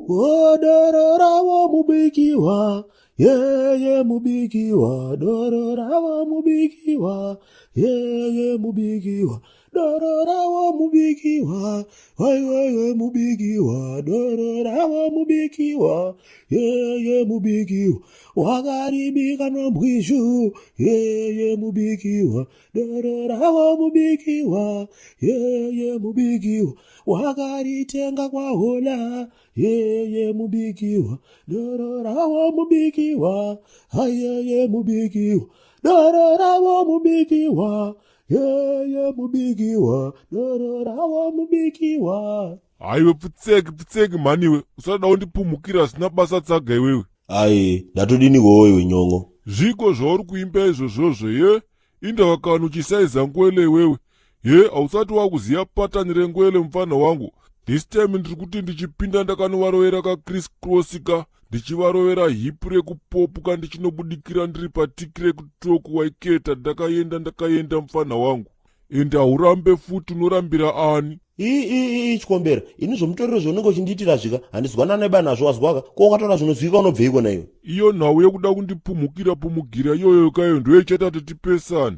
doro ravo mubikiwa, yeye mubikiwa, doro ravo mubikiwa, yeye mubikiwa, doro ravo mubikiwa, wai mubikiwa, doro ravo mubikiwa, yeye mubikiwa, wakaribika nombwishu, yeye mubikiwa, doro ravo mubikiwa, yeye mubikiwa, wakaritenga kwa hola, yeye mubikiwa, doro ravo mubikiwa, ayeye mubikiwa, doro ravo mubikiwa, yeye mubikiwa, doro ravo mubikiwa. Aiwe pitseki maniwe, usada undipumukira sina basa tsaga iwewe. Ai, ndatodini iwe nyongo. Zviko zvauri kuimba izvozvozvo ye, indakakanu chisaiza ngwele iwewe. Ye, ausati wakuziya patani rengwele mfana wangu. This time ndiri kuti ndichipinda ndakanovarovera ka-criss cross ka, ndichivarovera hipu rekupopuka ndichinobudikira ndiri patiki rekutoku waiketa ndakaenda mfana wangu. Ende haurambe futi unorambira ani. Chikombera, ini zvomutorero zvaunenge uchindiitira zvika handizwana naiba nazvo wazwaka ko wakatora zvinozwika unobveiko naiwe. Iyo nhau yekuda kundipumugira iyoyo kayo ndo ichaita kuti tipesane.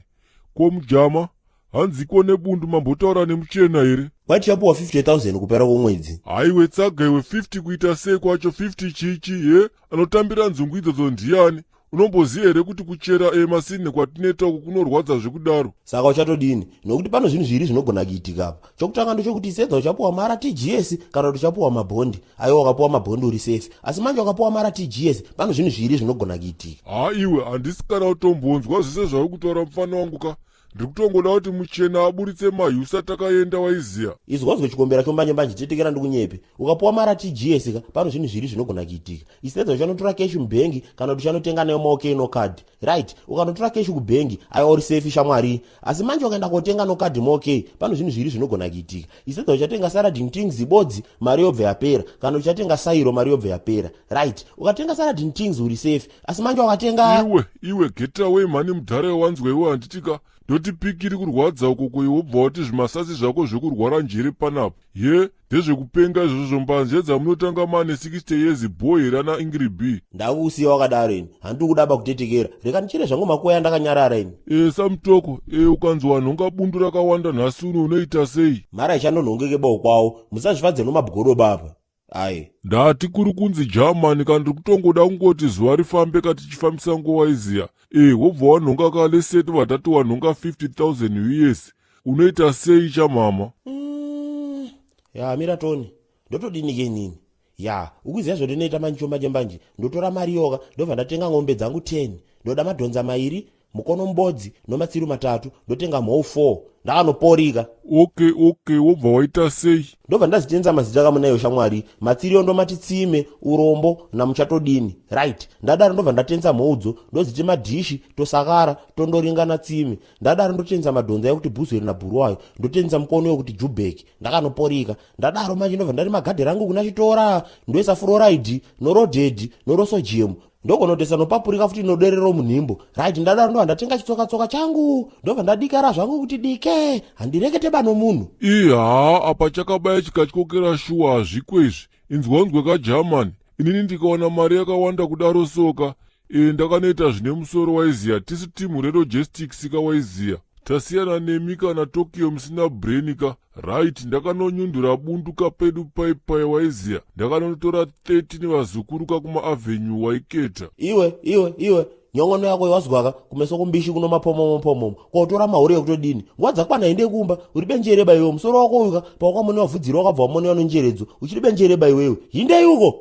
Ko mujama hanziko nebundu mambotaura nemuchena here. Wachapuwa 50,000 kupera kwomwedzi. Aiwe tsaga iwe 50 kuita sei kwacho 50 chichi ye anotambira nzungu idzodzo ndiani. Unomboziya here kuti kuchera masini kwatineta uku kunorwadza zvekudaro. Saka uchatodini nokuti pano zvinhu zviri zvinogona kuitika apa. Chokutanga ndochokuti sedza uchapuwa mara TGS kana kuti uchapuwa mabhondi. Aiwa wakapuwa mabhondi uri safe. Asi manje wakapuwa mara TGS pano zvinhu zviri zvinogona kuitika. Iwe handisi kana utombonzwa zvese zvauri kutaura mufana wangu ka. Ndiri kutongoda kuti muchena aburitse mahyusa takaenda waiziya. Izwazwe Chikombera chombanje tetekera ndikunyepe. Ukapuwa mara TGS ka pano zvinhu zviri zvinogona kuitika. Isedza uchanotora cash mubhengi kana kuti uchanotenga nayo maokei no card. Right, ukanotora cash kubhengi aiwa uri safe shamwari. Asi manje ukaenda kotenga no card maokei pano zvinhu zviri zvinogona kuitika. Isedza uchatenga saladin things ibodzi mari yobve yapera kana uchatenga sairo mari yobve yapera. Right, ukatenga saladin things uri safe. Asi manje wakatenga iwe get away mani mudhara wanzwe iwe handitika. Ndoti pikiri kurwadza uko iwobva wati zvimasasi zvako zvekurwara njere panapo. Ye, ndezvekupenga izvozvo mbanje dzamunotanga mane 60 years boy rana Ingrid B. Ndakusiya wakadaro ini, handiri kudaba kutetekera. Reka ndichire zvangu makoya ndakanyarara ini. Samutoko, ukanzwa nhonga bundu rakawanda nhasi unoita sei? Mara ichandonhongeke bao kwawo, musazvifadze nomabhugoro baba. Ai. Ndati kuri kunzi Germany kandi kutongoda kungoti zuva rifambe katichifambisa nguva iziya. Wobva wanhonga kale seti vatatu wanhonga 50,000 US. Unoita sei chamama? Ya mira Tony, ndotodinike nini? Ya, ukuziya zvondinoita manchomanje ndotora mari yoga ndobva ndatenga ng'ombe dzangu 10, ndoda madhonza mairi, mukono mbodzi nomatsiru matatu, ndotenga mhou 4, ndakanoporika. Okay, wobva waita sei? Ndobva ndazitenza mazita kamunayo shamwari, matsiriyo ndomati tsime, urombo namuchatodini. Right, ndadaro ndobva ndatenza mhoudzo, ndoziti madhishi, tosakara, tondoringana tsime. Ndadaro ndotenza madhonza ekuti bhuzeri nabhuruwayo, ndotenza mukono wekuti jubeki, ndakanoporika. Ndadaro manje ndobva ndari magadhe rangu kuna chitora, ndoisa fluoride, norodhedhi, norosojemu. Ndokonotesa nopapurika futi noderero munhimbo. Right, ndadaro ndobva ndatenga chitsoka changu, ndobva ndadikara zvangu kuti dike, handirekete bano munhu. Apa chakabaya chikatyokera shuwa hazvikwezvi. Inzwanzwe kaJermany. Inini ndikaona mari yakawanda kudaro soka. Ndakanoita zvine musoro waiziya. Tisi timu relogistics kawaiziya. Tasiyana nemi kana Tokyo musina brain ka. Right, ndakanonyundura bundu kapedu paipai waiziya. Ndakanotora 13 vazukuruka kuma avenue waiketa. Iwe. Nyongono yako yawazwaka kumeso kumbishi kuno mapomo. Kotora mahure ekutodini. Nguva dzakwana ende kumba, uri benjereba iwe musoro wako uka, pa wakamone wavhudzira wakabva wamone wanonjeredzo. Uchiri benjereba iwewe. Hinde yuko.